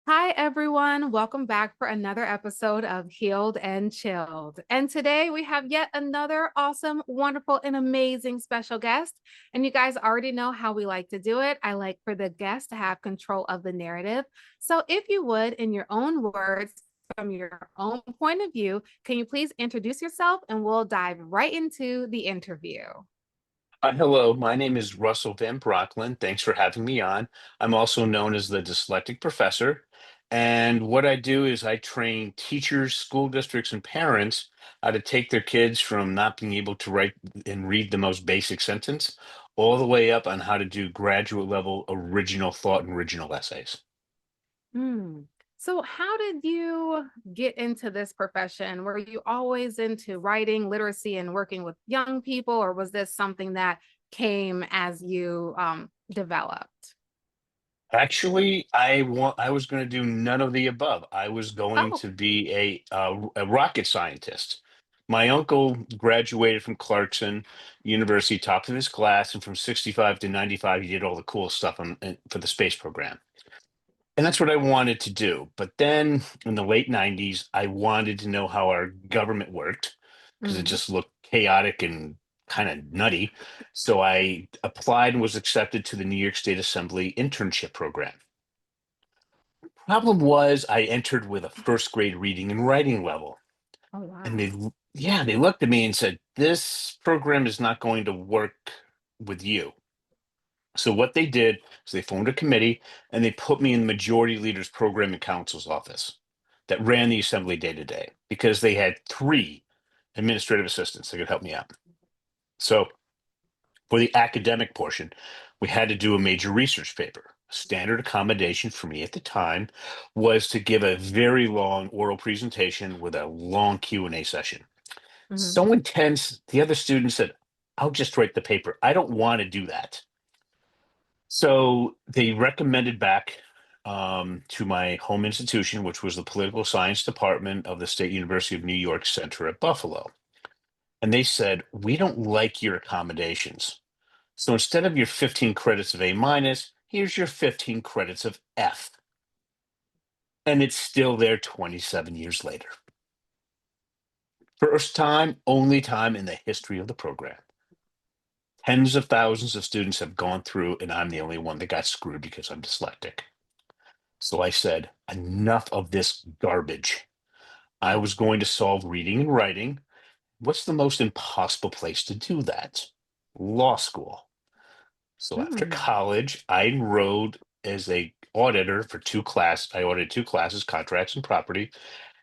Hi, everyone. Welcome back for another episode of Healed and Chilled. And today we have yet another awesome, wonderful, and amazing special guest. And you guys already know how we like to do it. I like for the guest to have control of the narrative. So, if you would, in your own words, from your own point of view, can you please introduce yourself and we'll dive right into the interview? Hello, my name is Russell Van Brocklen. Thanks for having me on. I'm also known as the Dyslexic Professor. And what I do is I train teachers, school districts, and parents how to take their kids from not being able to write and read the most basic sentence all the way up on how to do graduate level original thought and original essays. Hmm. So, how did you get into this profession? Were you always into writing, literacy, and working with young people, or was this something that came as you developed? Actually, I was going to do none of the above. I was going Oh, to be a rocket scientist. My uncle graduated from Clarkson University, top of his class, and from 65 to 95, he did all the cool stuff for the space program. And that's what I wanted to do. But then in the late 90s, I wanted to know how our government worked because it mhm. just looked chaotic and kind of nutty. So I applied and was accepted to the New York State Assembly internship program. Problem was I entered with a first grade reading and writing level. Oh, And wow. they looked at me and said, "This program is not going to work with you." So what they did is they formed a committee and they put me in the majority leader's program and counsel's office that ran the assembly day to day because they had three administrative assistants that could help me out. So for the academic portion, we had to do a major research paper. Standard accommodation for me at the time was to give a very long oral presentation with a long Q&A session. Mhm. So intense, the other students said, "I'll just write the paper. I don't want to do that." So they recommended back to my home institution, which was the political science department of the State University of New York Center at Buffalo. And they said, "We don't like your accommodations. So instead of your 15 credits of A minus, here's your 15 credits of F." And it's still there 27 years later. First time, only time in the history of the program. Tens of thousands of students have gone through, and I'm the only one that got screwed because I'm dyslexic. So I said, enough of this garbage. I was going to solve reading and writing. What's the most impossible place to do that? Law school. So after Mm. college, I enrolled as a auditor for two classes. I audited two classes, contracts and property,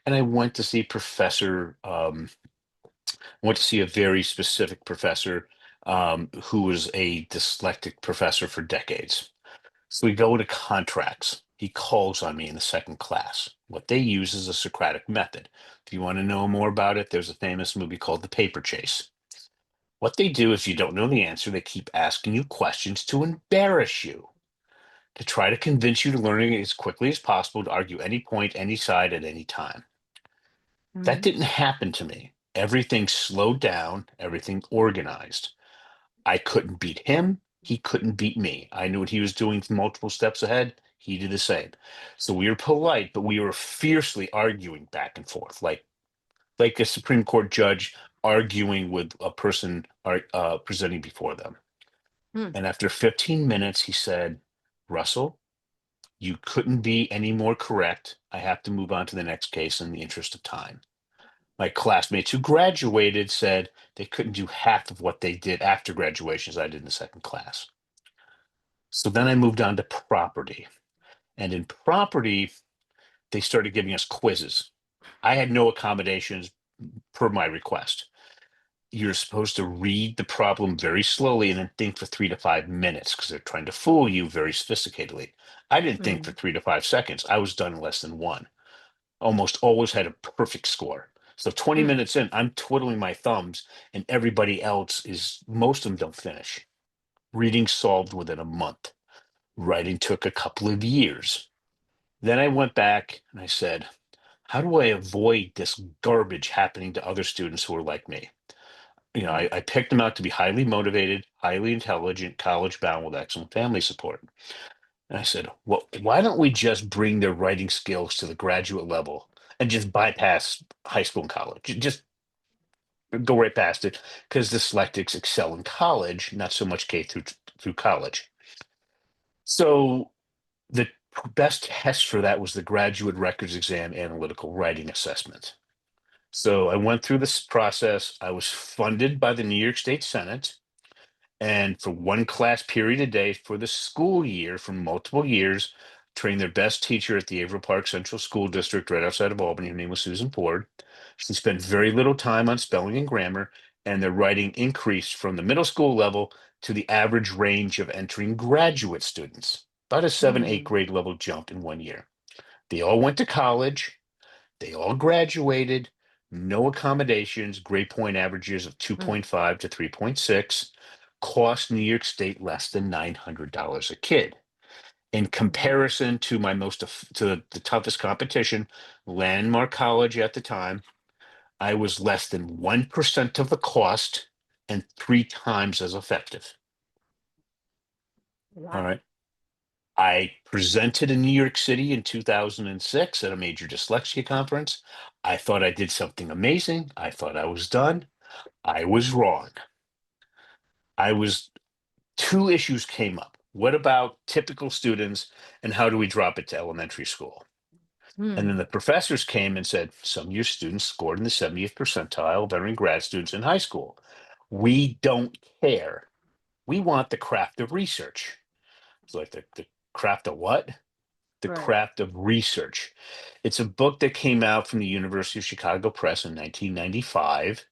and I went to see Professor. Went to see a very specific professor who was a dyslexic professor for decades. So we go to contracts. He calls on me in the second class. What they use is a Socratic method. If you want to know more about it, there's a famous movie called The Paper Chase. What they do, if you don't know the answer, they keep asking you questions to embarrass you, to try to convince you to learn it as quickly as possible, to argue any point, any side at any time. That Mhm. didn't happen to me. Everything slowed down, everything organized. I couldn't beat him. He couldn't beat me. I knew what he was doing multiple steps ahead. He did the same. So we were polite, but we were fiercely arguing back and forth, like a Supreme Court judge arguing with a person presenting before them. Mm. And after 15 minutes, he said, "Russell, you couldn't be any more correct. I have to move on to the next case in the interest of time." My classmates who graduated said they couldn't do half of what they did after graduation as I did in the second class. So then I moved on to property. And in property, they started giving us quizzes. I had no accommodations per my request. You're supposed to read the problem very slowly and then think for 3 to 5 minutes because they're trying to fool you very sophisticatedly. I didn't think for Mm. 3 to 5 seconds. I was done in less than one. Almost always had a perfect score. So 20 Mm. minutes in, I'm twiddling my thumbs, and everybody else is, most of them don't finish. Reading solved within a month. Writing took a couple of years. Then I went back and I said, how do I avoid this garbage happening to other students who are like me? Mm. I picked them out to be highly motivated, highly intelligent, college bound with excellent family support. And I said, well, why don't we just bring their writing skills to the graduate level and just bypass high school and college? Just go right past it, because dyslexics excel in college, not so much K through college. So the best test for that was the graduate records exam analytical writing assessment. So I went through this process. I was funded by the New York State Senate. And for one class period a day for the school year for multiple years, trained their best teacher at the Averill Park Central School District right outside of Albany. Her name was Susan Ford. She spent very little time on spelling and grammar, and their writing increased from the middle school level to the average range of entering graduate students, about a 7, 8 Mm, grade level jump in one year. They all went to college. They all graduated, no accommodations, grade point averages of mm, 2.5 to 3.6, cost New York State less than $900 a kid. In wow. comparison to to the toughest competition, Landmark College at the time, I was less than 1% of the cost and 3 times as effective. All Wow. right. I presented in New York City in 2006 at a major dyslexia conference. I thought I did something amazing. I thought I was done. I was wrong. I was Two issues came up. What about typical students and how do we drop it to elementary school? And then Mm, the professors came and said, some of your students scored in the 70th percentile of entering grad students in high school. We don't care. We want the craft of research. It's like the craft of what? The right. Craft of Research. It's a book that came out from the University of Chicago Press in 1995,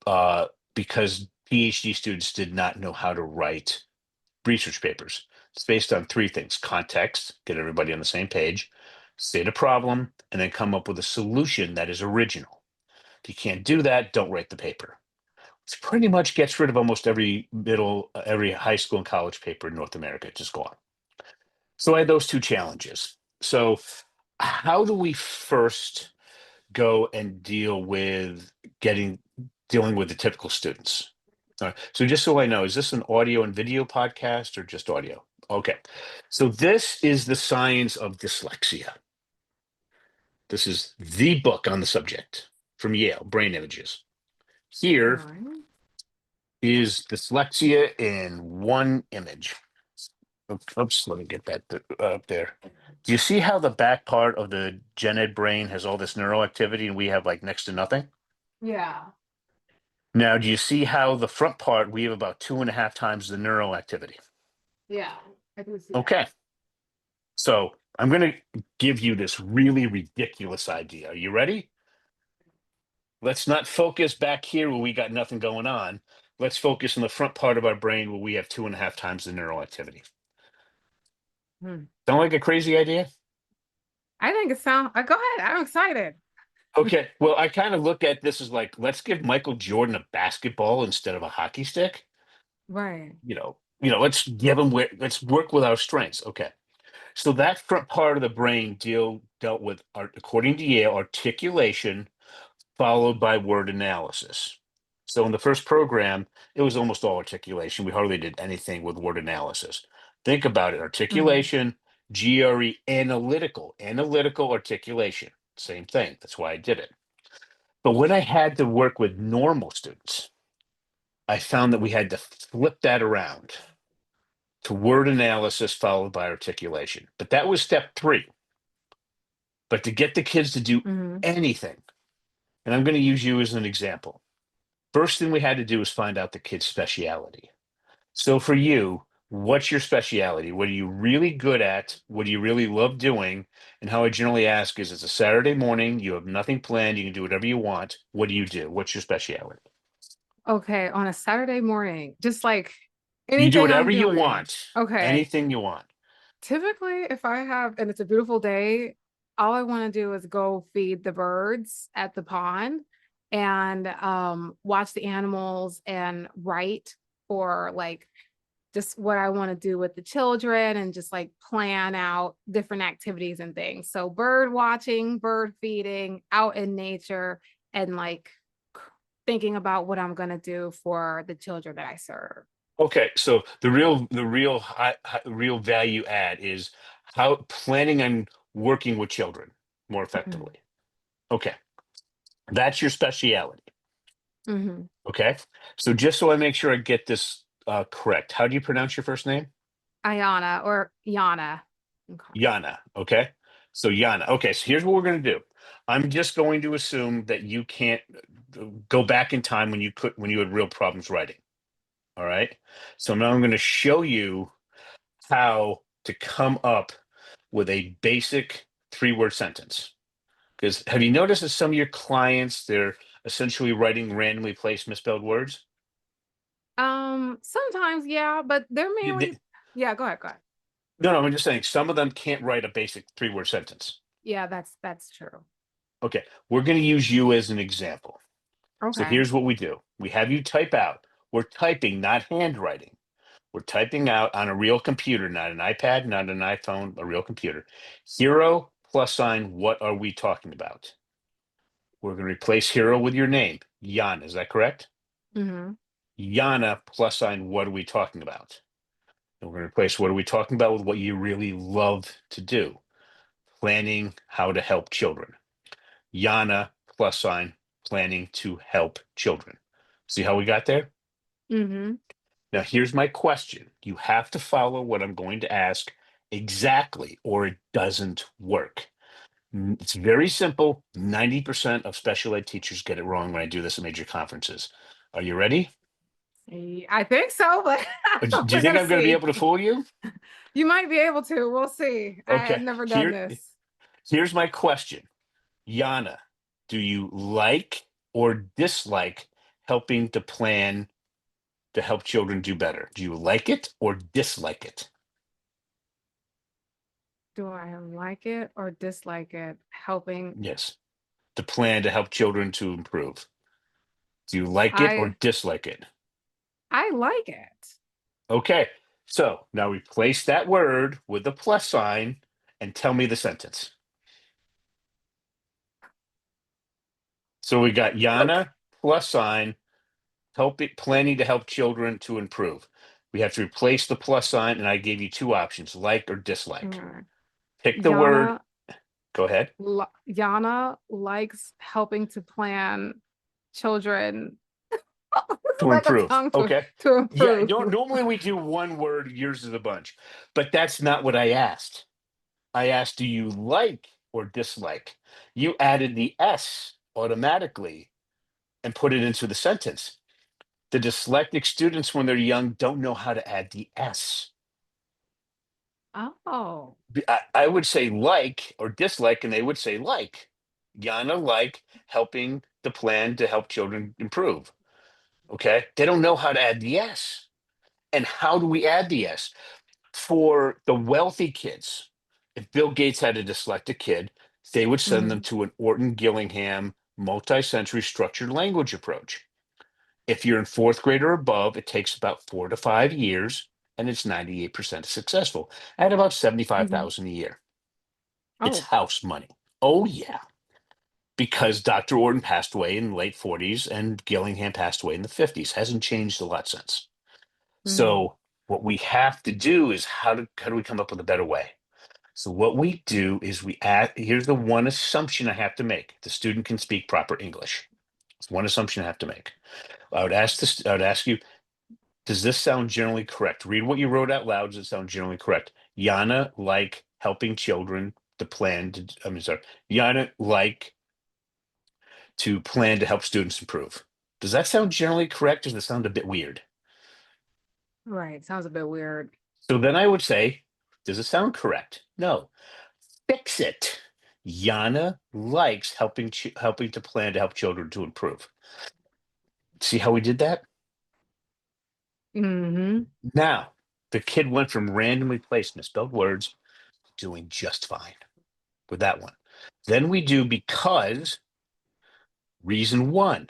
uh, because PhD students did not know how to write research papers. It's based on three things: context, get everybody on the same page, state a problem, and then come up with a solution that is original. If you can't do that, don't write the paper. It pretty much gets rid of almost every high school and college paper in North America. Just gone. So I had those two challenges. So how do we first go and getting dealing with the typical students? All right. So just so I know, is this an audio and video podcast or just audio? Okay. So this is The Science of Dyslexia. This is the book on the subject from Yale, Brain Images. All Here right. is dyslexia in one image. Oops, let me get that up there. Do you see how the back part of the gen ed brain has all this neural activity and we have like next to nothing? Yeah. Now, do you see how the front part we have about 2.5 times the neural activity? Yeah. I do see that. Okay, so I'm going to give you this really ridiculous idea. Are you ready? Let's not focus back here where we got nothing going on. Let's focus on the front part of our brain where we have 2.5 times the neural activity. Hmm. Sound like a crazy idea? I think it sounds, go ahead. I'm excited. Okay, well, I kind of look at this as like, let's give Michael Jordan a basketball instead of a hockey stick. Right. Let's work with our strengths. Okay. So that front part of the brain dealt with, according to Yale, articulation followed by word analysis. So in the first program, it was almost all articulation. We hardly did anything with word analysis. Think about it: Mm, articulation, GRE, analytical articulation. Same thing. That's why I did it. But when I had to work with normal students, I found that we had to flip that around to word analysis followed by articulation. But that was step three. But to get the kids to do mm-hmm. anything, and I'm going to use you as an example. First thing we had to do was find out the kid's speciality. So for you, what's your speciality? What are you really good at? What do you really love doing? And how I generally ask is, it's a Saturday morning, you have nothing planned, you can do whatever you want. What do you do? What's your speciality? Okay. On a Saturday morning, just like You do anything I'm whatever you doing. want, Okay. anything you want. Typically, if I have, and it's a beautiful day, all I want to do is go feed the birds at the pond and watch the animals and write for like just what I want to do with the children and just like plan out different activities and things. So bird watching, bird feeding, out in nature, and like thinking about what I'm going to do for the children that I serve. Okay, so the real value add is how planning on working with children more Mm. effectively. Okay, that's your speciality. Hmm. Okay, so just so I make sure I get this correct, how do you pronounce your first name? Ayana or Yana. Okay. Yana. Okay, so Yana. Okay, so here's what we're gonna do. I'm just going to assume that you can't go back in time when you had real problems writing. All right, so now I'm going to show you how to come up with a basic 3-word sentence. Because have you noticed that some of your clients, they're essentially writing randomly placed misspelled words? Sometimes, yeah, but they're You- mainly, they- yeah, go ahead, go ahead. no, no, I'm just saying some of them can't write a basic 3-word sentence. Yeah, that's true. Okay, we're going to use you as an example. So Okay. here's what we do. We have you type out. We're typing, not handwriting. We're typing out on a real computer, not an iPad, not an iPhone, a real computer. Hero plus sign, what are we talking about? We're going to replace hero with your name, Yana. Is that correct? Hmm. Yana plus sign, what are we talking about? And we're going to replace what are we talking about with what you really love to do, planning how to help children. Yana plus sign, planning to help children. See how we got there? Hmm. Now, here's my question. You have to follow what I'm going to ask exactly, or it doesn't work. It's very simple. 90% of special ed teachers get it wrong when I do this at major conferences. Are you ready? I think so, but Do you we're think gonna I'm going to be see. able to fool you? You might be able to. We'll see. I've Okay. never done Here, this. here's my question. Yana, do you like or dislike helping to plan to help children do better? Do you like it or dislike it? Do I like it or dislike it? Helping. Yes. To plan to help children to improve. Do you like it I or dislike it? I like it. Okay. So now replace that word with the plus sign and tell me the sentence. So we got Yana plus sign, planning to help children to improve. We have to replace the plus sign, and I gave you two options, like or dislike. Okay. Pick the word. Yana Go ahead. Yana likes helping to plan children. This is To like a improve. tongue Okay. to Yeah, improve. normally we do one word, yours is a bunch, but that's not what I asked. I asked, do you like or dislike? You added the S automatically and put it into the sentence. The dyslexic students, when they're young, don't know how to add the S. Oh. I would say like or dislike, and they would say like. Yana like helping the plan to help children improve. Okay. They don't know how to add the S. And how do we add the S? For the wealthy kids, if Bill Gates had a dyslexic kid, they would send them Mhm. to an Orton Gillingham multi-sensory structured language approach. If you're in fourth grade or above, it takes about 4 to 5 years, and it's 98% successful at about Mhm. 75,000 a year. It's Oh. house money. Oh yeah, because Dr. Orton passed away in the late 40s and Gillingham passed away in the 50s. Hasn't changed a lot since. Mm. So what we have to do is how do we come up with a better way? So what we do is we add, here's the one assumption I have to make. The student can speak proper English. It's one assumption I have to make. I would ask you, does this sound generally correct? Read what you wrote out loud. Does it sound generally correct? Yana like helping children to plan to, I mean, sorry, Yana like to plan to help students improve. Does that sound generally correct? Or does it sound a bit weird? Right. Sounds a bit weird. So then I would say, does it sound correct? No. Fix it. Yana likes helping to plan to help children to improve. See how we did that? Hmm. Now, the kid went from randomly placed misspelled words to doing just fine with that one. Then we do because reason one,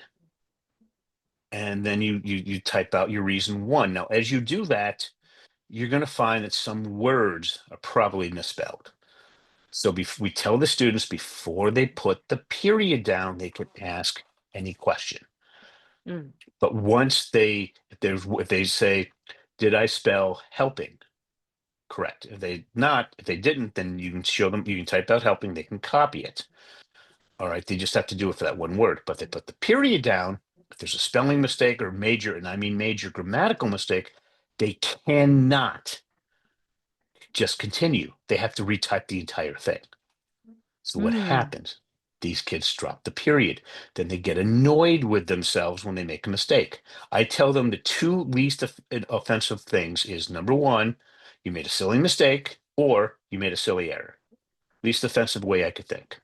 and then you type out your reason one. Now, as you do that, you're going to find that some words are probably misspelled. So we tell the students before they put the period down, they could ask any question. Mm. But once they if they say Did I spell helping correct? If they didn't, then you can show them, you can type out helping, they can copy it. All right, they just have to do it for that one word, but they put the period down. If there's a spelling mistake or major, and I mean major grammatical mistake, they cannot just continue. They have to retype the entire thing. So what Mm. happens? These kids drop the period. Then they get annoyed with themselves when they make a mistake. I tell them the two least offensive things is number one, you made a silly mistake, or you made a silly error. Least offensive way I could think.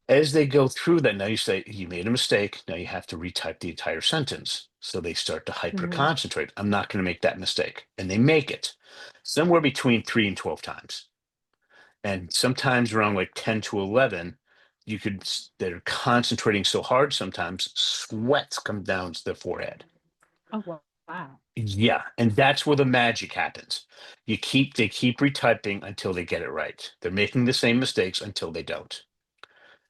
As they go through that, now you say, you made a mistake. Now you have to retype the entire sentence. So they start to hyper Mhm. concentrate. I'm not going to make that mistake. And they make it somewhere between 3 and 12 times. And sometimes around like 10 to 11, they're concentrating so hard, sometimes sweats come down to their forehead. Oh, wow. Yeah. And that's where the magic happens. They keep retyping until they get it right. They're making the same mistakes until they don't.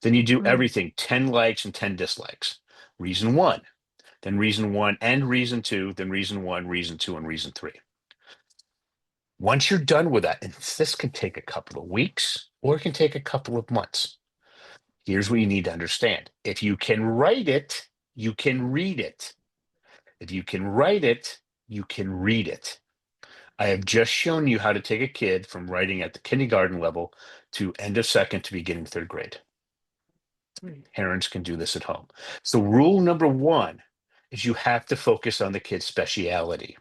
Then you do Mm. everything 10 likes and 10 dislikes. Reason one, then reason one and reason two, then reason one, reason two, and reason three. Once you're done with that, and this can take a couple of weeks or it can take a couple of months. Here's what you need to understand. If you can write it, you can read it. If you can write it, you can read it. I have just shown you how to take a kid from writing at the kindergarten level to end of second to beginning third grade. Mm. Parents can do this at home. So rule number one is you have to focus on the kid's speciality.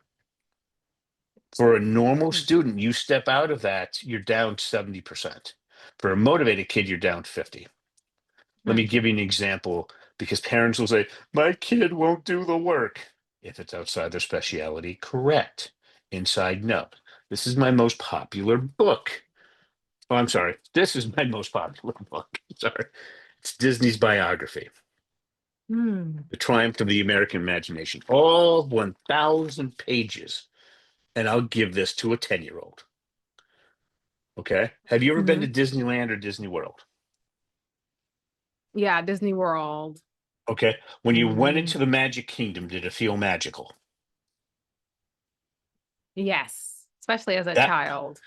For a normal Mm. student, you step out of that, you're down 70%. For a motivated kid, you're down 50. Let me Mm. give you an example because parents will say, my kid won't do the work. If it's outside their speciality, correct. Inside, no. This is my most popular book. Oh, I'm sorry. This is my most popular book. Sorry. It's Disney's biography, Mm. The Triumph of the American Imagination, all 1,000 pages. And I'll give this to a 10-year-old. Okay. Have you ever been to Mhm. Disneyland or Disney World? Yeah, Disney World. Okay. When you went Mhm. into the Magic Kingdom, did it feel magical? Yes, especially as a That child.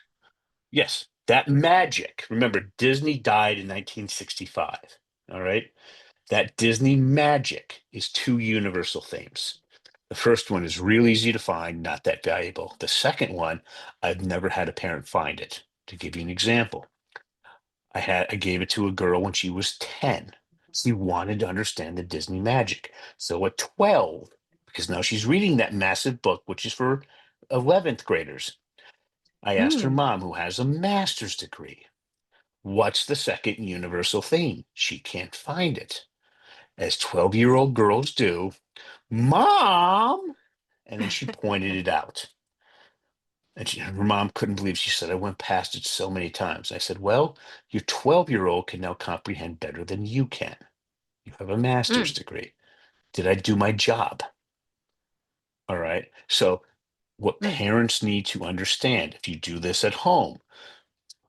Yes, that magic. Remember, Disney died in 1965. All right. That Disney magic is two universal themes. The first one is real easy to find, not that valuable. The second one, I've never had a parent find it. To give you an example, I gave it to a girl when she was 10. She wanted to understand the Disney magic. So at 12, because now she's reading that massive book, which is for 11th graders, I asked her Mm. mom, who has a master's degree, what's the second universal theme? She can't find it. As 12-year-old girls do, Mom! And then she pointed it out. And her mom couldn't believe. She said, I went past it so many times. I said, well, your 12-year-old can now comprehend better than you can. You have a master's Mm. degree. Did I do my job? All right. So, what Mm. parents need to understand, if you do this at home,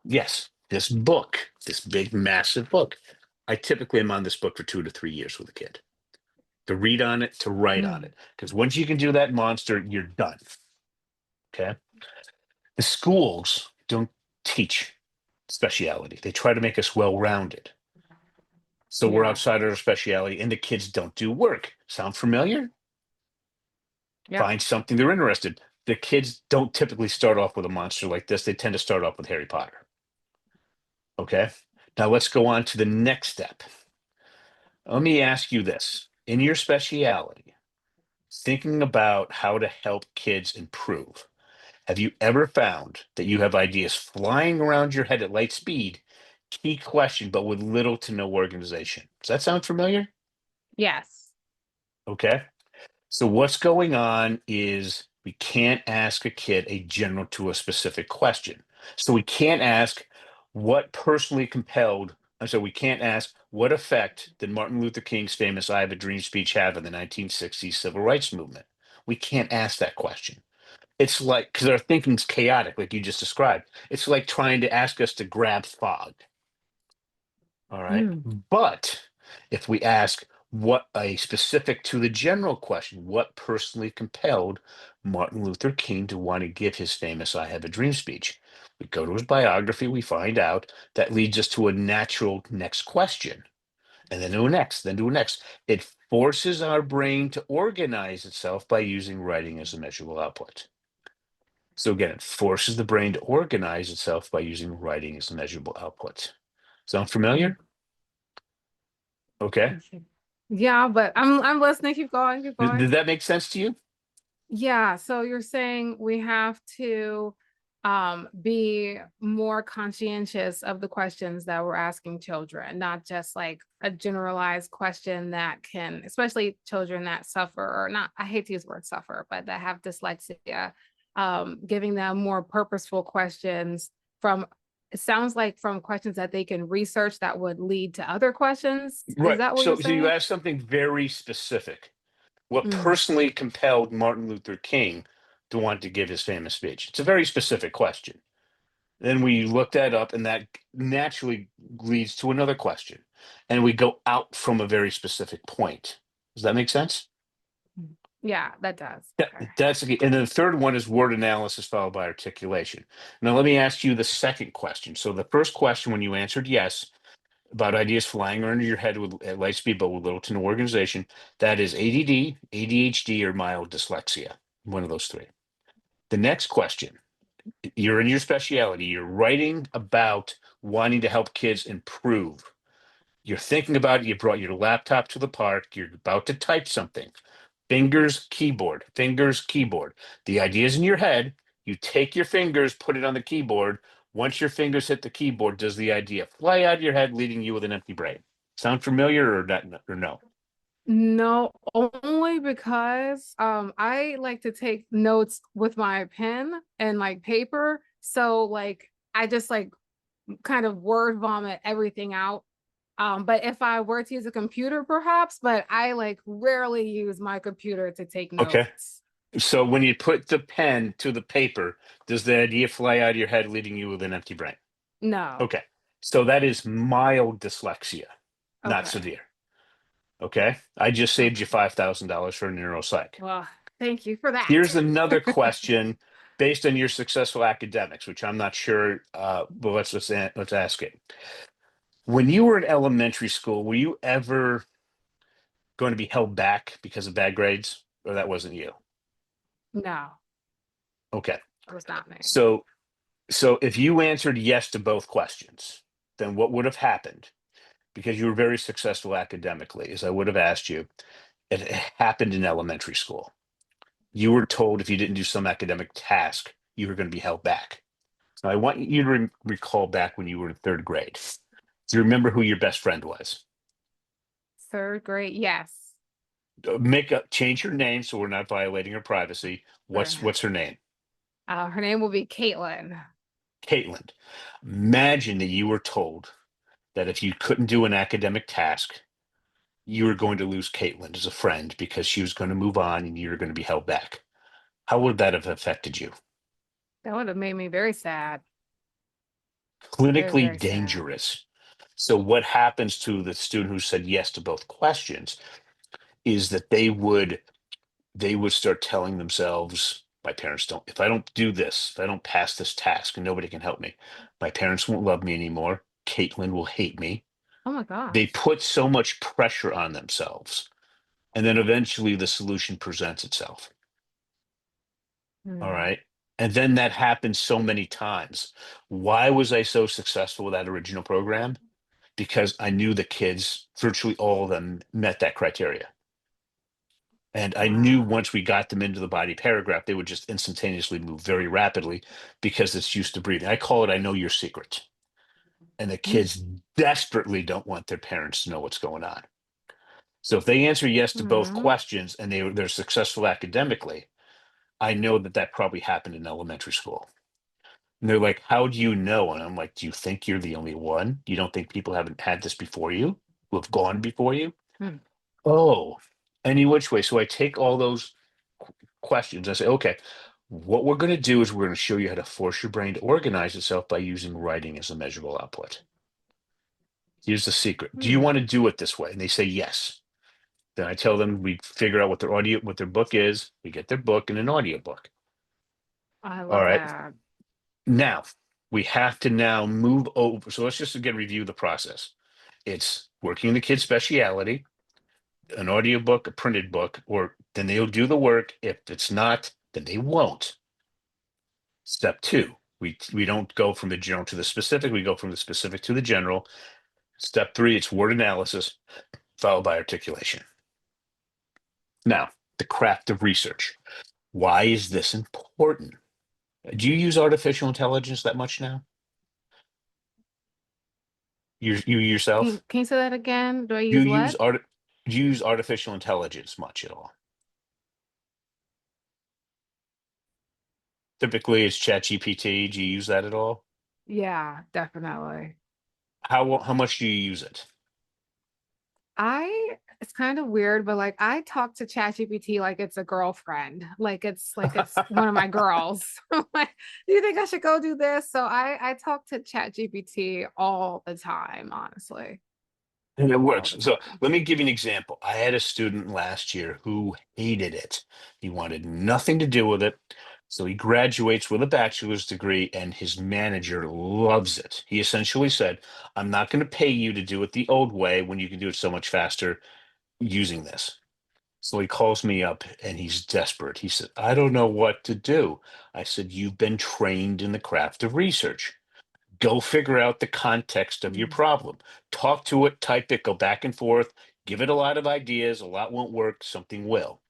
yes, this book, this big, massive book, I typically am on this book for 2 to 3 years with a kid to read on it, to write on Mm. it. Because once you can do that monster, you're done. Okay. The schools don't teach speciality. They try to make us well-rounded. So we're Yeah. outside our speciality and the kids don't do work. Sound familiar? Yep. Find something they're interested. The kids don't typically start off with a monster like this. They tend to start off with Harry Potter. Okay. Now let's go on to the next step. Let me ask you this. In your speciality, thinking about how to help kids improve, have you ever found that you have ideas flying around your head at light speed? Key question, but with little to no organization. Does that sound familiar? Yes. Okay. So what's going on is we can't ask a kid a general to a specific question. So we can't ask what personally compelled. So we can't ask what effect did Martin Luther King's famous "I Have a Dream" speech have in the 1960s civil rights movement? We can't ask that question. It's like, because our thinking's chaotic, like you just described. It's like trying to ask us to grab fog. All right. Mm. But if we ask, what a specific to the general question, what personally compelled Martin Luther King to want to give his famous I Have a Dream speech? We go to his biography, we find out that leads us to a natural next question, and then to a next, then to a next. It forces our brain to organize itself by using writing as a measurable output. So again, it forces the brain to organize itself by using writing as a measurable output. Sound Mm. familiar? Okay. Okay. Yeah, but I'm listening. Keep going, keep Did going. that make sense to you? Yeah, so you're saying we have to be more conscientious of the questions that we're asking children, not just like a generalized question that can, especially children that suffer or not, I hate to use the word suffer, but that have dyslexia, giving them more purposeful questions from, it sounds like from questions that they can research that would lead to other questions. Is Right. that what you're So you saying? asked something very specific. What Mm, personally compelled Martin Luther King to want to give his famous speech? It's a very specific question. Then we look that up, and that naturally leads to another question. And we go out from a very specific point. Does that make sense? mm. Yeah, that does. Yeah, Okay. that's the key. And then the third one is word analysis followed by articulation. Now, let me ask you the second question. So, the first question, when you answered yes, about ideas flying around your head with at light speed, but with little to no organization, that is ADD, ADHD, or mild dyslexia. One of those three. The next question, you're in your specialty, you're writing about wanting to help kids improve. You're thinking about it, you brought your laptop to the park, you're about to type something. Fingers, keyboard, fingers, keyboard. The idea is in your head. You take your fingers, put it on the keyboard. Once your fingers hit the keyboard, does the idea fly out of your head, leaving you with an empty brain? Sound familiar or not, or no? No, only because I like to take notes with my pen and like paper. So like I just like kind of word vomit everything out. But if I were to use a computer, perhaps, but I like rarely use my computer to take Okay. notes. So when you put the pen to the paper, does the idea fly out of your head, leaving you with an empty brain? No. Okay. So that is mild dyslexia, not Okay. severe. Okay. I just saved you Okay. $5,000 for a neuropsych. Well, thank you for that. Here's another question based on your successful academics, which I'm not sure, but let's ask it. When you were in elementary school, were you ever going to be held back because of bad grades, or that wasn't you? No, Okay. it was not me. So so if you answered yes to both questions, then what would have happened? Because you were very successful academically, is I would have asked you, it happened in elementary school. You were told if you didn't do some academic task, you were going to be held back. So I want you to recall back when you were in third grade. Do you remember who your best friend was? Third grade, yes. Change her name so we're not violating her privacy. Sure. What's her name? Her name will be Caitlin. Caitlin. Imagine that you were told that if you couldn't do an academic task, you were going to lose Caitlin as a friend because she was going to move on and you were going to be held back. How would that have affected you? That would have made me very sad. Very, Clinically very sad. dangerous. So, what happens to the student who said yes to both questions is that they would start telling themselves, my parents don't, if I don't do this, if I don't pass this task and nobody can help me, my parents won't love me anymore. Caitlin will hate me. Oh my They gosh. put so much pressure on themselves. And then eventually the solution presents itself. All Hmm. right. And then that happens so many times. Why was I so successful with that original program? Because I knew the kids, virtually all of them, met that criteria. And I knew Wow. once we got them into the body paragraph, they would just instantaneously move very rapidly because it's used to breathing. I call it, I know your secret. And the kids desperately don't want their parents to know what's going on. So if they answer yes to both Mm-hmm. questions and they're successful academically, I know that that probably happened in elementary school. And they're like, how do you know? And I'm like, do you think you're the only one? You don't think people haven't had this before you, who have gone before you? Hmm. Oh, any which way. So I take all those questions. I say, okay, what we're going to do is we're going to show you how to force your brain to organize itself by using writing as a measurable output. Here's the secret. Do you Hmm. want to do it this way? And they say yes. Then I tell them we figure out what their book is. We get their book and an audio book. I All love right. that. Now we have to now move over. So let's just again review the process. It's working the kid's speciality, an audio book, a printed book, or then they'll do the work. If it's not, then they won't. Step two, we don't go from the general to the specific. We go from the specific to the general. Step three, it's word analysis followed by articulation. Now, the craft of research. Why is this important? Do you use artificial intelligence that much now? You yourself? Can you say that again? Do I Do use you use what? art? Do you use artificial intelligence much at all? Typically, it's ChatGPT. Do you use that at all? Yeah, definitely. How much do you use it? It's kind of weird, but like I talk to ChatGPT like it's a girlfriend, like it's one of my girls. Like, do you think I should go do this? So I talk to ChatGPT all the time, honestly, And it all works. the So time. let me give you an example. I had a student last year who hated it. He wanted nothing to do with it. So he graduates with a bachelor's degree, and his manager loves it. He essentially said, I'm not going to pay you to do it the old way when you can do it so much faster using this. So he calls me up and he's desperate. He said, I don't know what to do. I said, you've been trained in the craft of research. Go figure out the context of your Mm, problem. Talk to it, type it, go back and forth, give it a lot of ideas. A lot won't work, something will.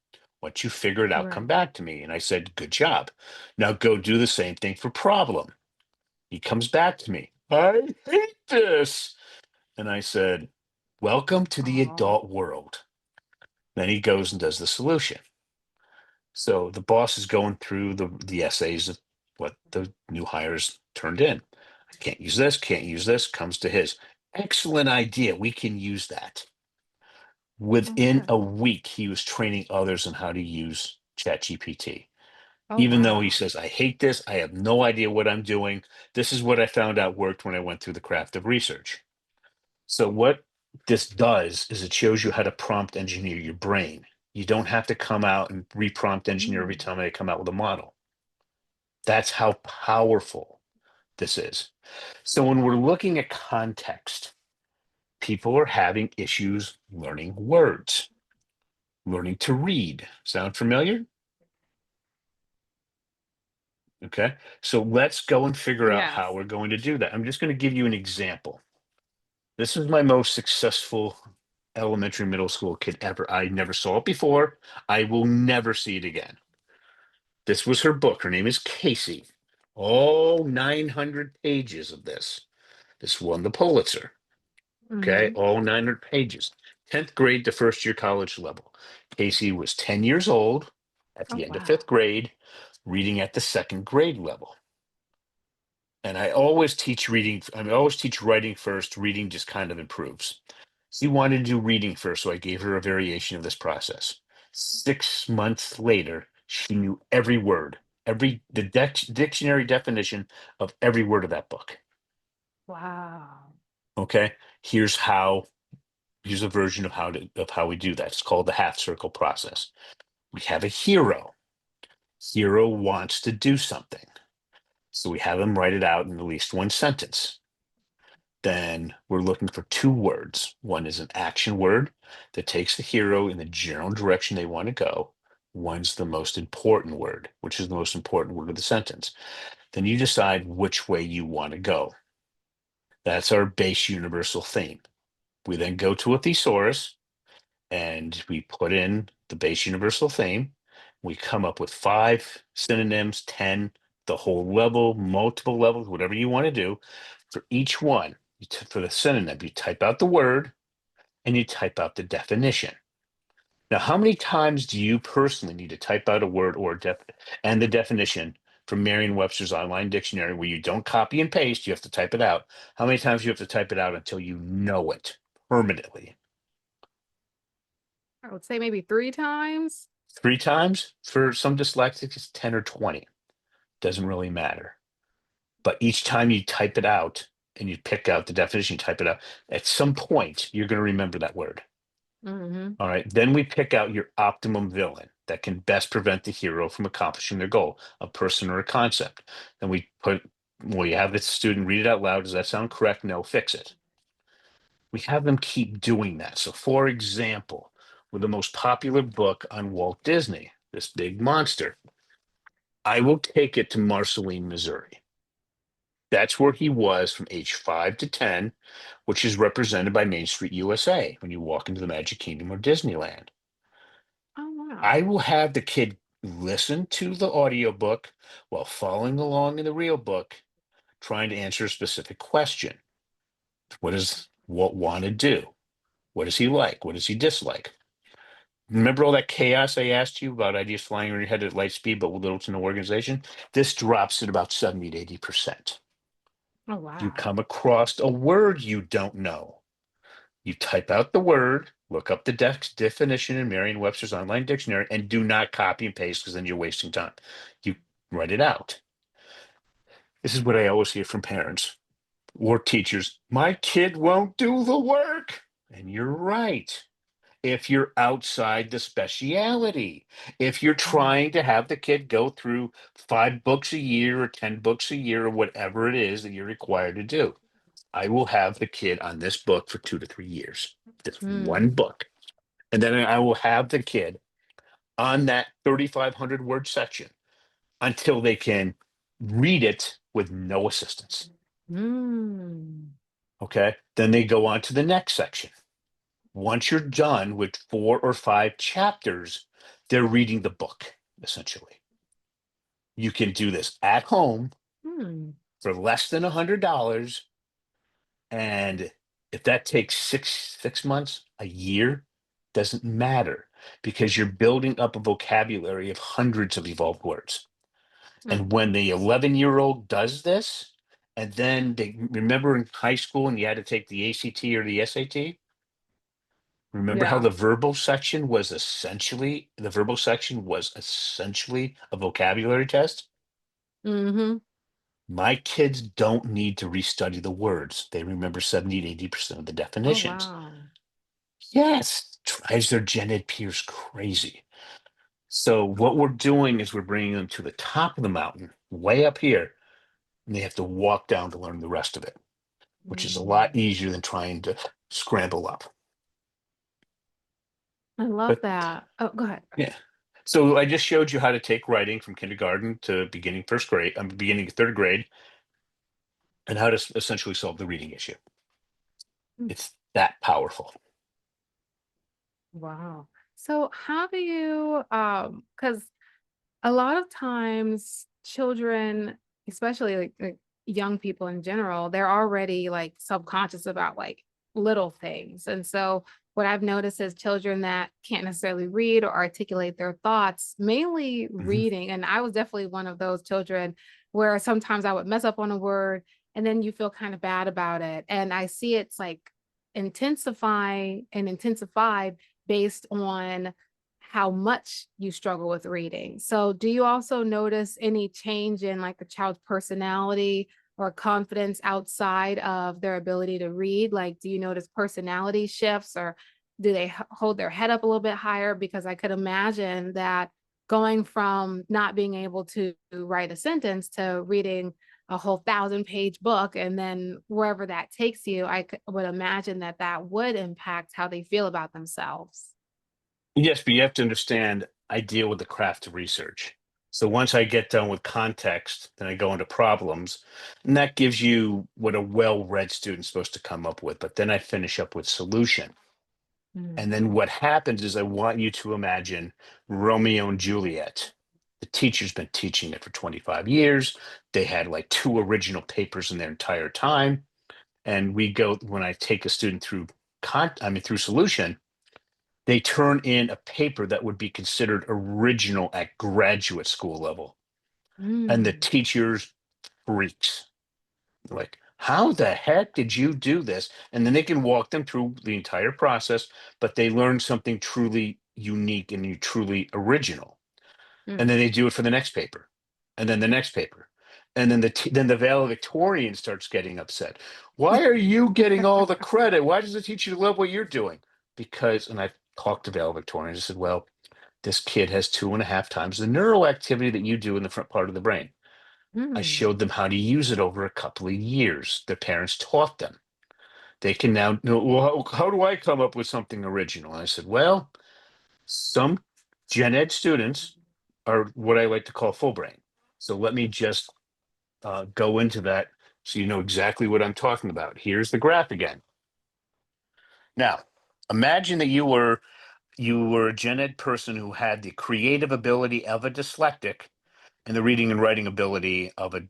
Once you figure it out, come right. back to me. And I said, good job. Now go do the same thing for problem. He comes back to me. I hate this. And I said, welcome to the Oh, adult world. Then he goes and does the solution. So the boss is going through the essays of what the new hires turned in. Can't use this, can't use this, comes to his. Excellent idea. We can use that. oh, Within a good. week, he was training others on how to use ChatGPT. Oh, Even though he wow. says, I hate this, I have no idea what I'm doing. This is what I found out worked when I went through the craft of research. So, what this does is it shows you how to prompt engineer your brain. You don't have to come out and reprompt engineer every Mm, time they come out with a model. That's how powerful this is. So, when we're looking at context, people are having issues learning words, learning to read. Sound familiar? Okay. So let's go and figure out how yes. we're going to do that. I'm just going to give you an example. This is my most successful elementary middle school kid ever. I never saw it before. I will never see it again. This was her book. Her name is Casey. All 900 pages of this. This won the Pulitzer. Okay, Hmm. all 900 pages. 10th grade to first year college level. Casey was 10 years old at Oh, the end of wow. fifth grade, reading at the second grade level. And I always teach reading, I always teach writing first. Reading just kind of improves. She wanted to do reading first, so I gave her a variation of this process. 6 months later, she knew every word, dictionary definition of every word of that book. Wow. Okay, here's a version of how we do that. It's called the half circle process. We have a hero. Hero wants to do something. So we have him write it out in at least one sentence. Then we're looking for two words. One is an action word that takes the hero in the general direction they want to go. One's the most important word, which is the most important word of the sentence. Then you decide which way you want to go. That's our base universal theme. We then go to a thesaurus and we put in the base universal theme. We come up with 5 synonyms, 10, the whole level, multiple levels, whatever you want to do. For each one, for the synonym, you type out the word and you type out the definition. Now, how many times do you personally need to type out a word and the definition from Merriam-Webster's online dictionary where you don't copy and paste, you have to type it out? How many times do you have to type it out until you know it permanently? I would say maybe 3 times. 3 times? For some dyslexics, it's 10 or 20. Doesn't really matter. But each time you type it out and you pick out the definition, you type it out, at some point, you're going to remember that word. Mhm. All right. Then we pick out your optimum villain that can best prevent the hero from accomplishing their goal, a person or a concept. Then we have the student read it out loud. Does that sound correct? No, fix it. We have them keep doing that. So, for example, with the most popular book on Walt Disney, this big monster, I will take it to Marceline, Missouri. That's where he was from age 5 to 10, which is represented by Main Street USA when you walk into the Magic Kingdom or Disneyland. Oh, wow. I will have the kid listen to the audiobook while following along in the real book, trying to answer a specific question. What does Walt want to do? What does he like? What does he dislike? Remember all that chaos I asked you about ideas flying over your head at light speed, but with little to no organization? This drops at about 70 to 80%. Oh, You wow. come across a word you don't know. You type out the word, look up the definition in Merriam-Webster's online dictionary, and do not copy and paste because then you're wasting time. You write it out. This is what I always hear from parents or teachers. My kid won't do the work. And you're right. If you're outside the speciality, if you're Mhm. trying to have the kid go through 5 books a year or 10 books a year or whatever it is that you're required to do, I will have the kid on this book for 2 to 3 years. This one Mm. book. And then I will have the kid on that 3,500 word section until they can read it with no assistance. Mm. Okay. Then they go on to the next section. Once you're done with 4 or 5 chapters, they're reading the book, essentially. You can do this at home Mm. for less than $100. And if that takes six months, a year, doesn't matter because you're building up a vocabulary of hundreds of evolved words. Mm. And when the 11-year-old does this, and then they remember in high school and you had to take the ACT or the SAT, remember how Yeah. the verbal section was essentially a vocabulary test? Mhm. My kids don't need to restudy the words. They remember 70 to 80% of the Oh, definitions. wow. Yes, drives their gen ed peers crazy. So what we're doing is we're bringing them to the top of the mountain, way up here, and they have to walk down to learn the rest of it, which is a lot Mm. easier than trying to scramble up. I love But that. Oh, go ahead. yeah. So I just showed you how to take writing from kindergarten to beginning first grade, beginning of third grade, and how to essentially solve the reading issue. Mm. It's that powerful. Wow. So how do you because a lot of times children, especially like young people in general, they're already like subconscious about like little things. And so what I've noticed is children that can't necessarily read or articulate their thoughts, mainly Mhm. reading. And I was definitely one of those children where sometimes I would mess up on a word and then you feel kind of bad about it. And I see it's like intensify and intensified based on how much you struggle with reading. So, do you also notice any change in like the child's personality or confidence outside of their ability to read? Like, do you notice personality shifts or do they hold their head up a little bit higher? Because I could imagine that going from not being able to write a sentence to reading a whole 1,000 page book and then wherever that takes you, would imagine that that would impact how they feel about themselves. Yes, but you have to understand, I deal with the craft of research. So once I get done with context, then I go into problems, and that gives you what a well-read student's supposed to come up with. But then I finish up with solution. And Mm. then what happens is I want you to imagine Romeo and Juliet. The teacher's been teaching it for 25 years. They had like 2 original papers in their entire time. And when I take a student through through solution, they turn in a paper that would be considered original at graduate school level. And the Mm. teachers freaks. Like, how the heck did you do this? And then they can walk them through the entire process, but they learn something truly unique and truly original. And Mm. then they do it for the next paper, and then the next paper. And then then the valedictorian starts getting upset. Why are you getting all the credit? Why does the teacher love what you're doing? because, and I talked to valedictorians, I said, well, this kid has 2.5 times the neural activity that you do in the front part of the brain. I Mm. showed them how to use it over a couple of years. Their parents taught them. They can now know, well, how do I come up with something original? And I said, well, some gen ed students are what I like to call full brain. So let me just go into that so you know exactly what I'm talking about. Here's the graph again. Now, imagine that you were a gen ed person who had the creative ability of a dyslexic and the reading and writing ability of an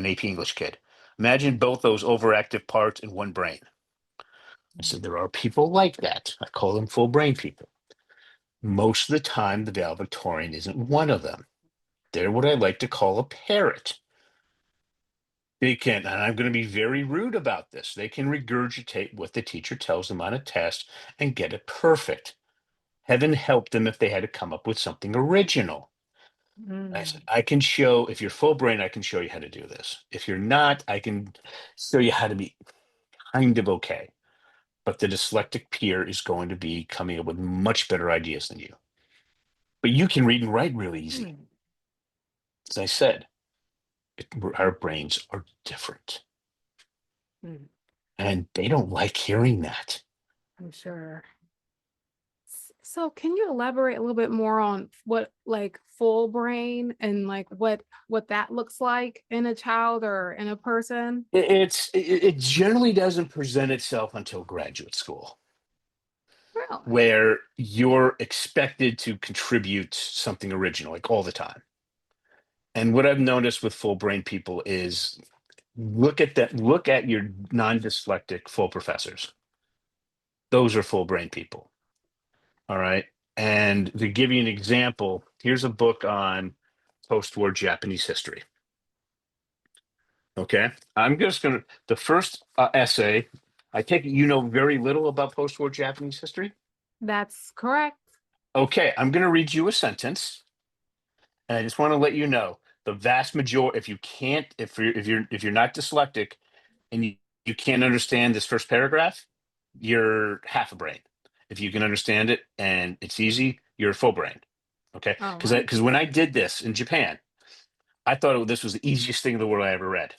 AP English kid. Imagine both those overactive parts in one brain. I said there are people like that. I call them full brain people. Most of the time, the valedictorian isn't one of them. They're what I like to call a parrot. They can, and I'm going to be very rude about this, they can regurgitate what the teacher tells them on a test and get it perfect. Heaven help them if they had to come up with something original. I said, Mm. I can show, if you're full brain, I can show you how to do this. If you're not, I can show you how to be kind of okay. But the dyslexic peer is going to be coming up with much better ideas than you. But you can read and write really easy. Mm. As I said, our brains are different. Mm. And they don't like hearing that. I'm sure. So can you elaborate a little bit more on what like full brain and like what that looks like in a child or in a person? It generally doesn't present itself until graduate school, Really? where you're expected to contribute something original, like all the time. And what I've noticed with full brain people is look at your non-dyslexic full professors. Those are full brain people. All right. And to give you an example, here's a book on post-war Japanese history. Okay. I'm just going to, the first essay, I take it you know very little about post-war Japanese history. That's correct. Okay. I'm going to read you a sentence. And I just want to let you know the vast majority, if you can't, if you're not dyslexic and you can't understand this first paragraph, you're half a brain. If you can understand it and it's easy, you're a full brain. Okay. All Because right. because when I did this in Japan, I thought this was the easiest thing in the world I ever read.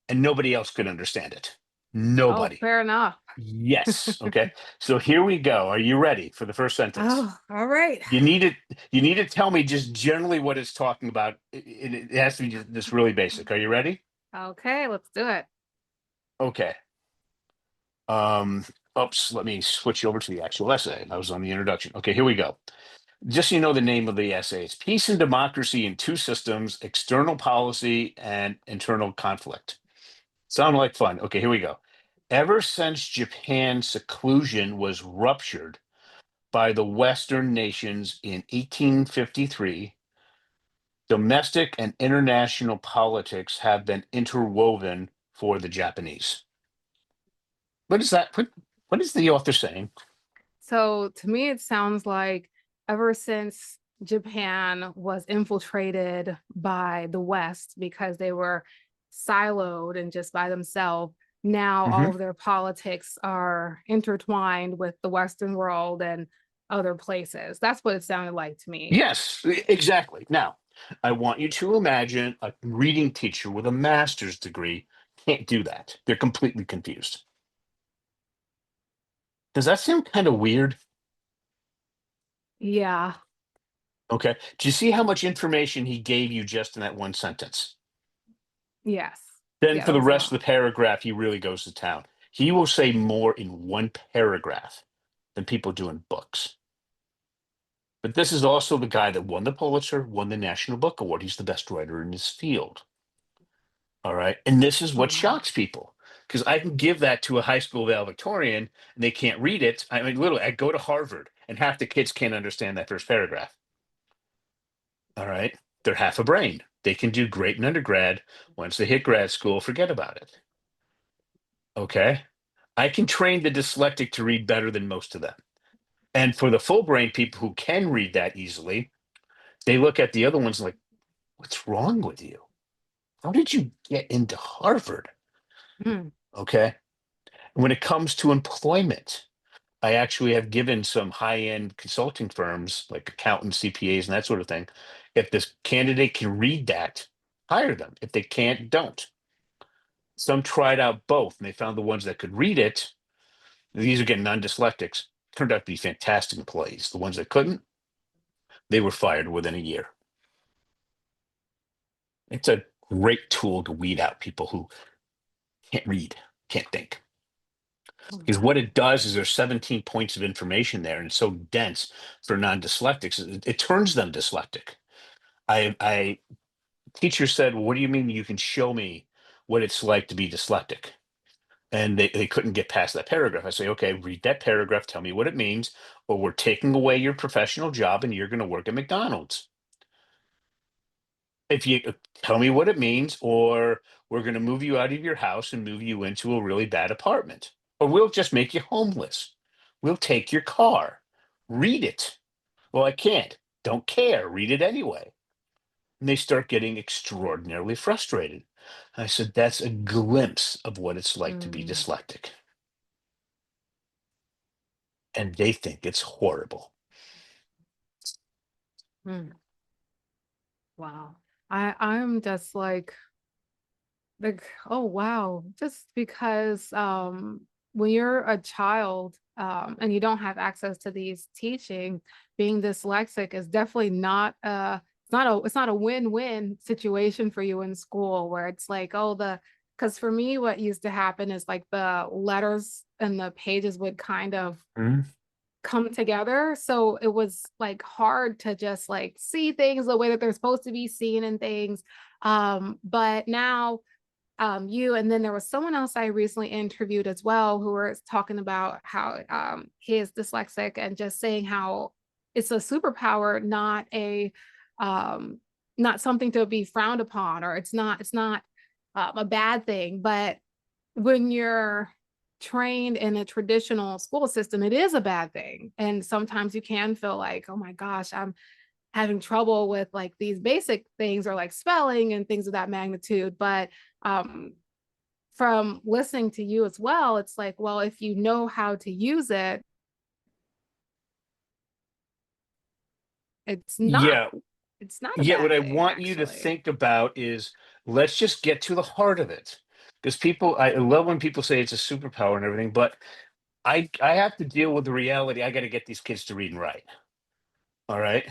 And nobody else could understand it. Oh, Nobody. fair enough. Yes. Okay. So here we go. Are you ready for the first sentence? Oh, all right. You need to you need to tell me just generally what it's talking about. It has to be just really basic. Are you ready? Okay, let's do it. Okay. Oops, let me switch over to the actual essay. I was on the introduction. Okay, here we go. Just so you know the name of the essay. It's Peace and Democracy in Two Systems, External Policy and Internal Conflict. Sound like fun. Okay, here we go. Ever since Japan's seclusion was ruptured by the Western nations in 1853, domestic and international politics have been interwoven for the Japanese. What is that? What is the author saying? So to me, it sounds like ever since Japan was infiltrated by the West because they were siloed and just by themselves, now all Mhm. of their politics are intertwined with the Western world and other places. That's what it sounded like to me. Yes, exactly. Now, I want you to imagine a reading teacher with a master's degree can't do that. They're completely confused. Does that seem kind of weird? Yeah. Okay. Do you see how much information he gave you just in that one sentence? Yes. Then Yeah, for that the was a rest lot. of the paragraph, he really goes to town. He will say more in one paragraph than people do in books. But this is also the guy that won the Pulitzer, won the National Book Award. He's the best writer in his field. All right. And this is Oh, what wow. shocks people because I can give that to a high school valedictorian and they can't read it. I mean, literally, I go to Harvard and half the kids can't understand that first paragraph. All right. They're half a brain. They can do great in undergrad. Once they hit grad school, forget about it. Okay. I can train the dyslexic to read better than most of them. And for the full brain people who can read that easily, they look at the other ones like, what's wrong with you? How did you get into Harvard? Mm. Okay. When it comes to employment, I actually have given some high-end consulting firms like accountants, CPAs, and that sort of thing. If this candidate can read that, hire them. If they can't, don't. Some tried out both, and they found the ones that could read it. These are getting non-dyslexics. Turned out to be fantastic employees. The ones that couldn't, they were fired within a year. It's a great tool to weed out people who can't read, can't think. Because what it does is there's 17 points of information there, and it's so dense for non-dyslexics, it turns them dyslexic. I teacher said, well, what do you mean you can show me what it's like to be dyslexic? And they couldn't get past that paragraph. I say, okay, read that paragraph, tell me what it means, or we're taking away your professional job and you're going to work at McDonald's. If you tell me what it means, or we're going to move you out of your house and move you into a really bad apartment, or we'll just make you homeless. We'll take your car. Read it. Well, I can't. Don't care. Read it anyway. And they start getting extraordinarily frustrated. I said, that's a glimpse of what it's like to be Mm, dyslexic. And they think it's horrible. mm. Wow. I'm just like, oh wow, just because when you're a child and you don't have access to these teaching, being dyslexic is definitely not it's not a win-win situation for you in school where it's like, oh, the because for me what used to happen is like the letters and the pages would kind of Mhm. come together. So it was like hard to just like see things the way that they're supposed to be seen and things. But now you and then there was someone else I recently interviewed as well who were talking about how he is dyslexic and just saying how it's a superpower, not a not something to be frowned upon, or it's not a bad thing. But when you're trained in a traditional school system, it is a bad thing. And sometimes you can feel like, oh my gosh, I'm having trouble with like these basic things or like spelling and things of that magnitude. But um, from listening to you as well, it's like, well, if you know how to use it, it's not Yeah, it's not a yeah. What bad I thing, want you to actually. think about is let's just get to the heart of it. Because people, I love when people say it's a superpower and everything, but I have to deal with the reality. I got to get these kids to read and write. All right.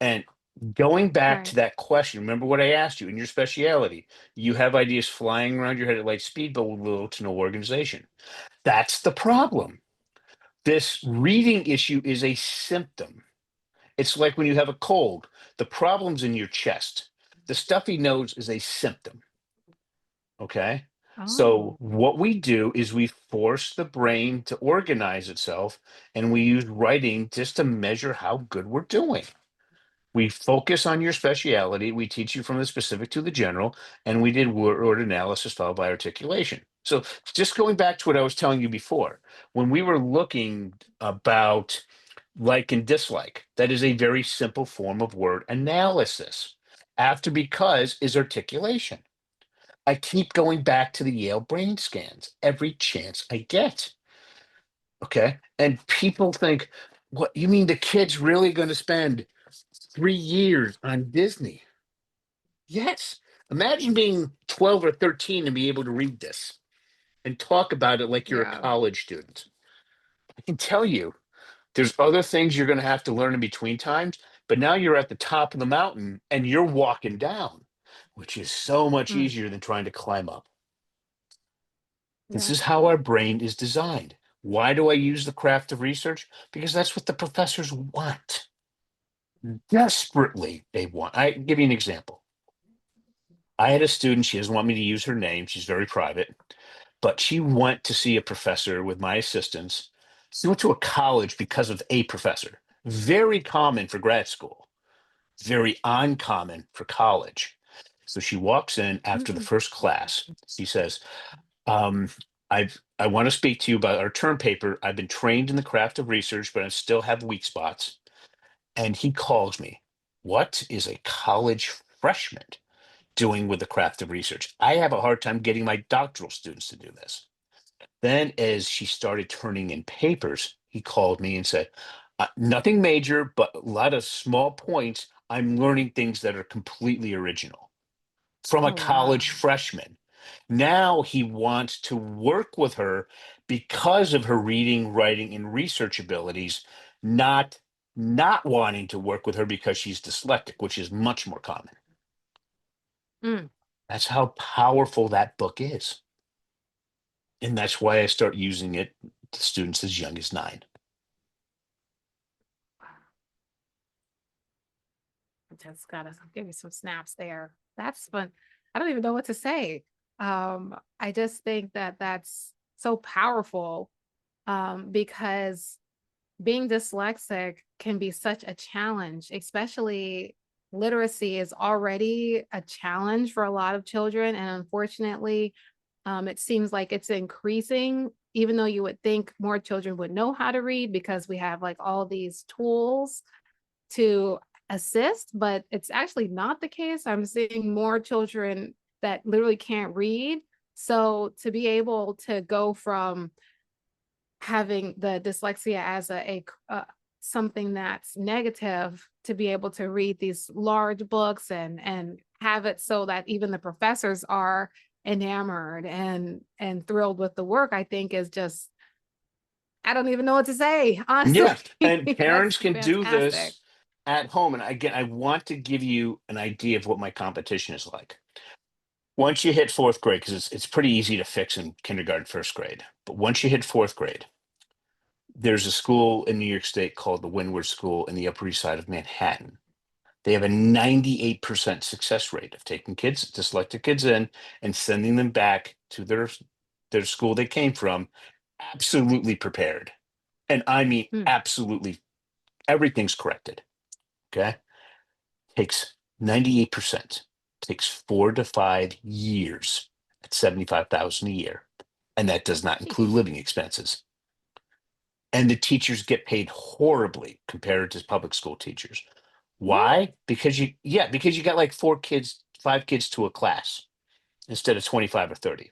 And going back Right. to that question, remember what I asked you in your speciality. You have ideas flying around your head at light speed, but with little to no organization. That's the problem. This reading issue is a symptom. It's like when you have a cold, the problem's in your chest. The stuffy nose is a symptom. Okay. So Oh. what we do is we force the brain to organize itself, and we use writing just to measure how good we're doing. We focus on your speciality. We teach you from the specific to the general, and we did word analysis followed by articulation. So just going back to what I was telling you before, when we were looking about like and dislike, that is a very simple form of word analysis. After because is articulation. I keep going back to the Yale brain scans every chance I get. Okay. And people think, what you mean the kid's really going to spend 3 years on Disney? Yes. Imagine being 12 or 13 and be able to read this and talk about it like you're a Yeah. college student. I can tell you there's other things you're going to have to learn in between times, but now you're at the top of the mountain and you're walking down, which is so much Mm, easier than trying to climb up. This yeah. is how our brain is designed. Why do I use the craft of research? Because that's what the professors want. Desperately, they want. I give you an example. I had a student, she doesn't want me to use her name, she's very private, but she went to see a professor with my assistance. She went to a college because of a professor. Very common for grad school, very uncommon for college. So she walks in after the Mm, first class. She says, um, I want to speak to you about our term paper. I've been trained in the craft of research, but I still have weak spots. And he calls me. What is a college freshman doing with the craft of research? I have a hard time getting my doctoral students to do this. Then, as she started turning in papers, he called me and said, nothing major, but a lot of small points. I'm learning things that are completely original from a Oh, wow. college freshman. Now he wants to work with her because of her reading, writing, and research abilities, not not wanting to work with her because she's dyslexic, which is much more common. Mm. That's how powerful that book is. And that's why I start using it to students as young as 9. Just gotta give you some snaps there. That's fun. I don't even know what to say. I just think that that's so powerful because being dyslexic can be such a challenge, especially literacy is already a challenge for a lot of children. And unfortunately, it seems like it's increasing, even though you would think more children would know how to read because we have like all these tools to assist, but it's actually not the case. I'm seeing more children that literally can't read. So to be able to go from having the dyslexia as something that's negative to be able to read these large books and have it so that even the professors are enamored and thrilled with the work, I think is just, I don't even know what to say, honestly. Yeah, and That's parents can do fantastic. this at home. And again, I want to give you an idea of what my competition is like. Once you hit fourth grade, because it's pretty easy to fix in kindergarten, first grade, but once you hit fourth grade, there's a school in New York State called the Windward School in the Upper East Side of Manhattan. They have a 98% success rate of taking kids, dyslexic kids in and sending them back to their school they came from, absolutely prepared. And I mean, Mm. absolutely everything's corrected. Okay. Takes 98%, takes 4 to 5 years at 75,000 a year. And that does not include Jeez. living expenses. And the teachers get paid horribly compared to public school teachers. What? Why? Because you got like 4 kids, 5 kids to a class instead of 25 or 30.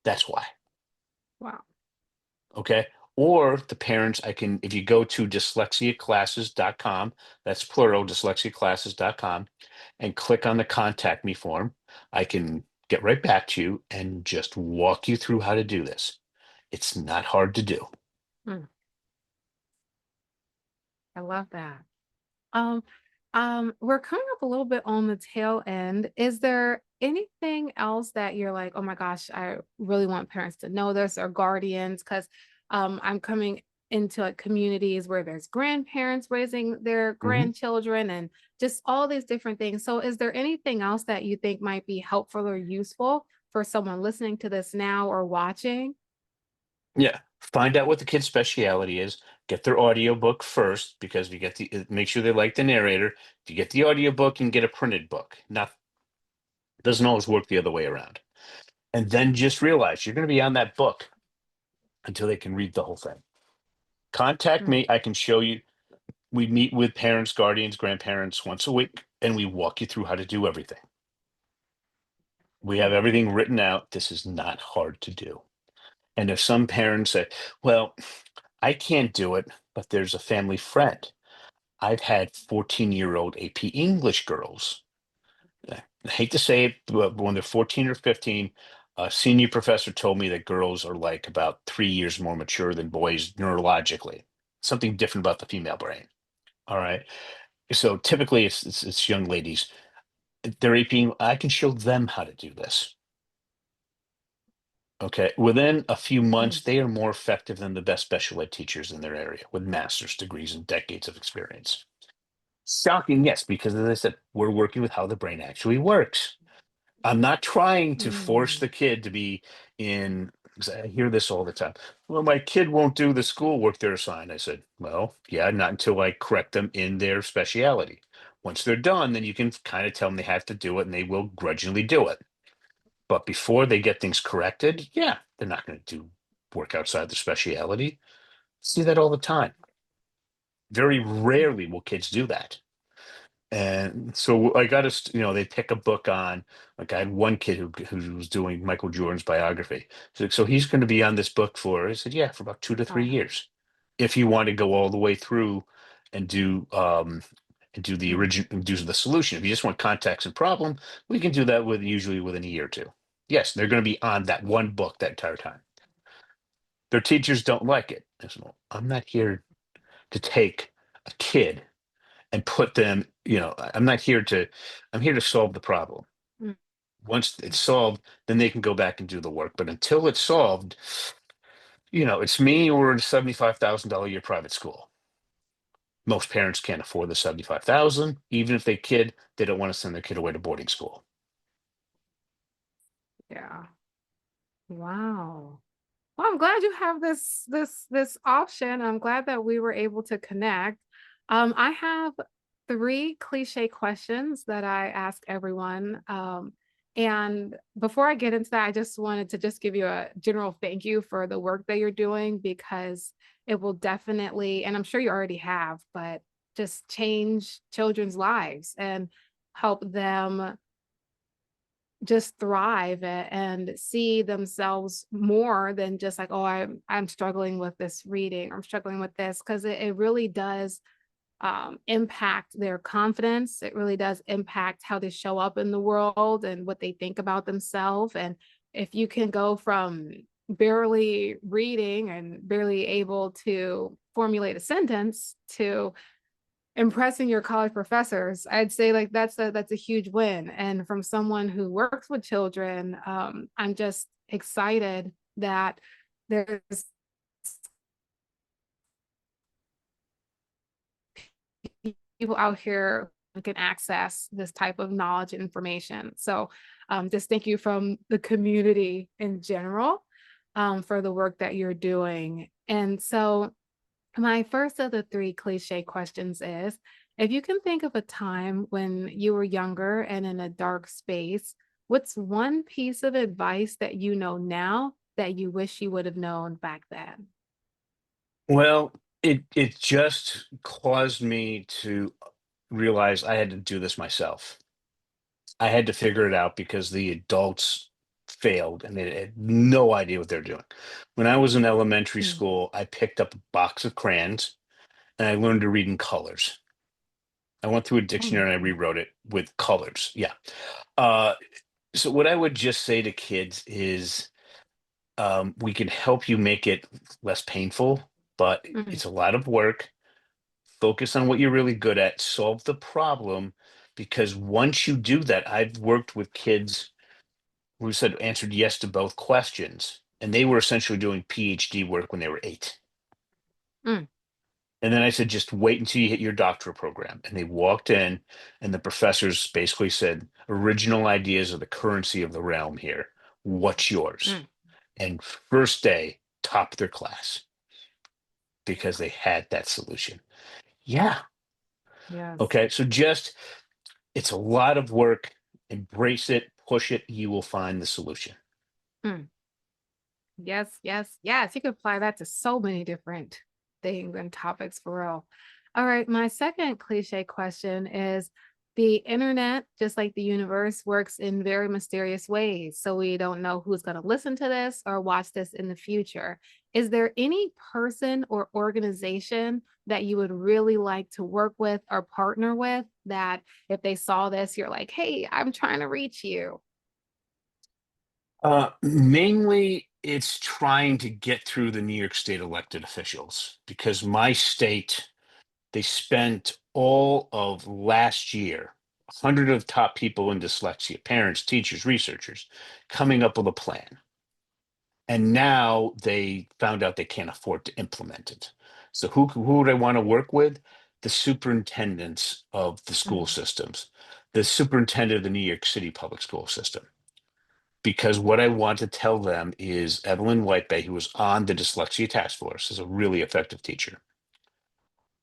That's why. Wow. Okay. Or the parents, if you go to dyslexiaclasses.com, that's plural, dyslexiaclasses.com, and click on the contact me form, I can get right back to you and just walk you through how to do this. It's not hard to do. Mm. I love that. Um, we're coming up a little bit on the tail end. Is there anything else that you're like, oh my gosh, I really want parents to know this or guardians? Because I'm coming into like communities where there's grandparents raising their Mhm. grandchildren and just all these different things. So is there anything else that you think might be helpful or useful for someone listening to this now or watching? Yeah. Find out what the kid's speciality is. Get their audiobook first because if you get make sure they like the narrator. If you get the audiobook, you can get a printed book. Not doesn't always work the other way around. And then just realize you're going to be on that book until they can read the whole thing. Contact Mm. me. I can show you. We meet with parents, guardians, grandparents once a week, and we walk you through how to do everything. We have Okay. everything written out. This is not hard to do. And if some parents say, well, I can't do it, but there's a family friend. I've had 14-year-old AP English girls. I hate to say it, but when they're 14 or 15, a senior professor told me that girls are like about 3 years more mature than boys neurologically. Something different about the female brain. All right. So typically it's young ladies. They're AP. I can show them how to do this. Okay. Within a few months, Mm. they are more effective than the best special ed teachers in their area with master's degrees and decades of experience. Shocking, yes, because as I said, we're working with how the brain actually works. I'm not trying to force Mm. the kid to be in, 'cause I hear this all the time. Well, my kid won't do the schoolwork they're assigned. I said, well, yeah, not until I correct them in their speciality. Once they're done, then you can kind of tell them they have to do it and they will grudgingly do it. But before they get things corrected, yeah, they're not going to do work outside their speciality. See that all the time. Very rarely will kids do that. And so I got to, they pick a book on, like I had one kid who was doing Michael Jordan's biography. So he's going to be on this book for, I said, yeah, for about 2 to 3 Wow. years. if you want to go all the way through and do the Mm. original, do the solution. If you just want context and problem, we can do that with usually within a year or two. Yes, they're going to be on that one book that entire time. Their teachers don't like it. I said, well, I'm not here to take a kid and put them, I'm not here to, I'm here to solve the problem. Mm. Once it's solved, then they can go back and do the work. But until it's solved, it's me or a $75,000 a year private school. Most parents can't afford the 75,000. Even if they don't want to send their kid away to boarding school. Yeah. Wow. Well, I'm glad you have this option. I'm glad that we were able to connect. I have three cliche questions that I ask everyone. And before I get into that, I just wanted to just give you a general thank you for the work that you're doing because it will definitely, and I'm sure you already have, but just change children's lives and help them just thrive and see themselves more than just like, oh, I'm struggling with this reading, I'm struggling with this, because it really does impact their confidence. It really does impact how they show up in the world and what they think about themselves. And if you can go from barely reading and barely able to formulate a sentence to impressing your college professors, I'd say like that's a huge win. And from someone who works with children, I'm just excited that there's people out here who can access this type of knowledge and information. So just thank you from the community in general, for the work that you're doing. And so my first of the three cliche questions is, if you can think of a time when you were younger and in a dark space, what's one piece of advice that you know now that you wish you would have known back then? Well, it just caused me to realize I had to do this myself. I had to figure it out because the adults failed and they had no idea what they're doing. When I was in elementary Mm. school, I picked up a box of crayons and I learned to read in colors. I went through a Oh my dictionary and I goodness. rewrote it with colors. Yeah. Uh, so what I would just say to kids is, we can help you make it less painful, but Mm. it's a lot of work. Focus on what you're really good at, solve the problem, because once you do that, I've worked with kids who said answered yes to both questions, and they were essentially doing PhD work when they were 8. Mm. And then I said, just wait until you hit your doctoral program. And they walked in, and the professors basically said, original ideas are the currency of the realm here. What's yours? Mm. And first day, top their class because they had that solution. Yeah. Yes. Okay. So just, it's a lot of work. Embrace it, push it. You will find the solution. Mm. Yes, yes, yes. You could apply that to so many different things and topics for real. All right. My second cliche question is, the internet, just like the universe, works in very mysterious ways. So we don't know who's going to listen to this or watch this in the future. Is there any person or organization that you would really like to work with or partner with that if they saw this, you're like, hey, I'm trying to reach you? Mainly, it's trying to get through the New York State elected officials because my state, they spent all of last year, 100 of top people in dyslexia, parents, teachers, researchers, coming up with a plan. And now they found out they can't afford to implement it. So who would I want to work with? The superintendents of the school Mm. systems, the superintendent of the New York City public school system. Because what I want to tell them is Evelyn Whitebay, who was on the dyslexia task force, is a really effective teacher.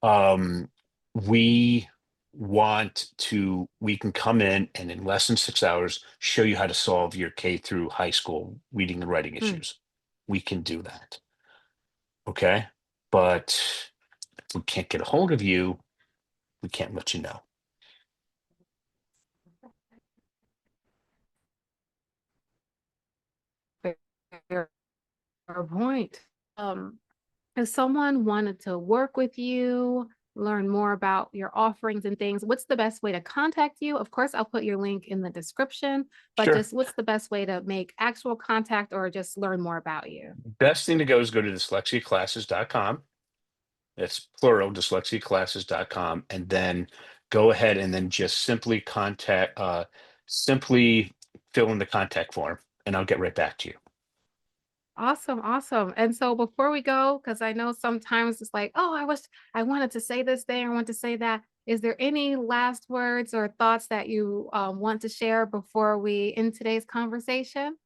Um, we we can come in less than 6 hours, show you how to solve your K through high school reading and writing Mm. issues. We can do that. Okay. But if we can't get a hold of you, we can't let you know. Fair point. If someone wanted to work with you, learn more about your offerings and things, what's the best way to contact you? Of course, I'll put your link in the description, but Sure. just what's the best way to make actual contact or just learn more about you? Best thing to go is go to dyslexiaclasses.com. It's plural, dyslexiaclasses.com, and then go ahead and then just simply fill in the contact form, and I'll get right back to you. Awesome, awesome. And so before we go, because I know sometimes it's like, oh, I wish I wanted to say this thing, I want to say that. Is there any last words or thoughts that you want to share before we end today's conversation?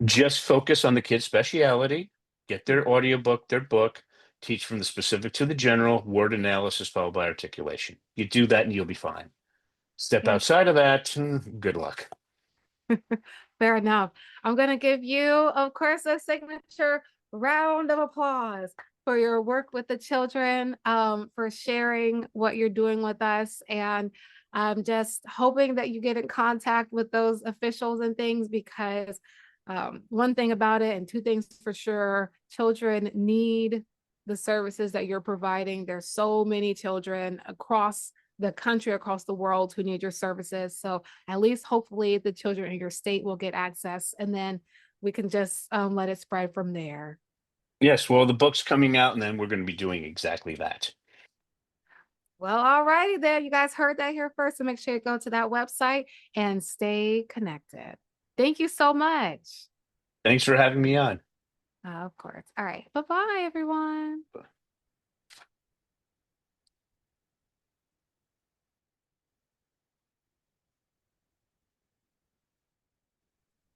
Just focus on the kid's speciality, get their audiobook, their book, teach from the specific to the general, word analysis followed by articulation. You do that and you'll be fine. Step Yes. outside of that, good luck. Fair enough. I'm gonna give you, of course, a signature round of applause for your work with the children, for sharing what you're doing with us. And I'm just hoping that you get in contact with those officials and things because one thing about it, and two things for sure, children need the services that you're providing. There's so many children across the country, across the world who need your services. So at least hopefully the children in your state will get access and then we can just let it spread from there. Yes, well, the book's coming out, and then we're going to be doing exactly that. Well, all righty then. You guys heard that here first. So make sure you go to that website and stay connected. Thank you so much. Thanks for having me on. Of course. All right. Bye bye, everyone.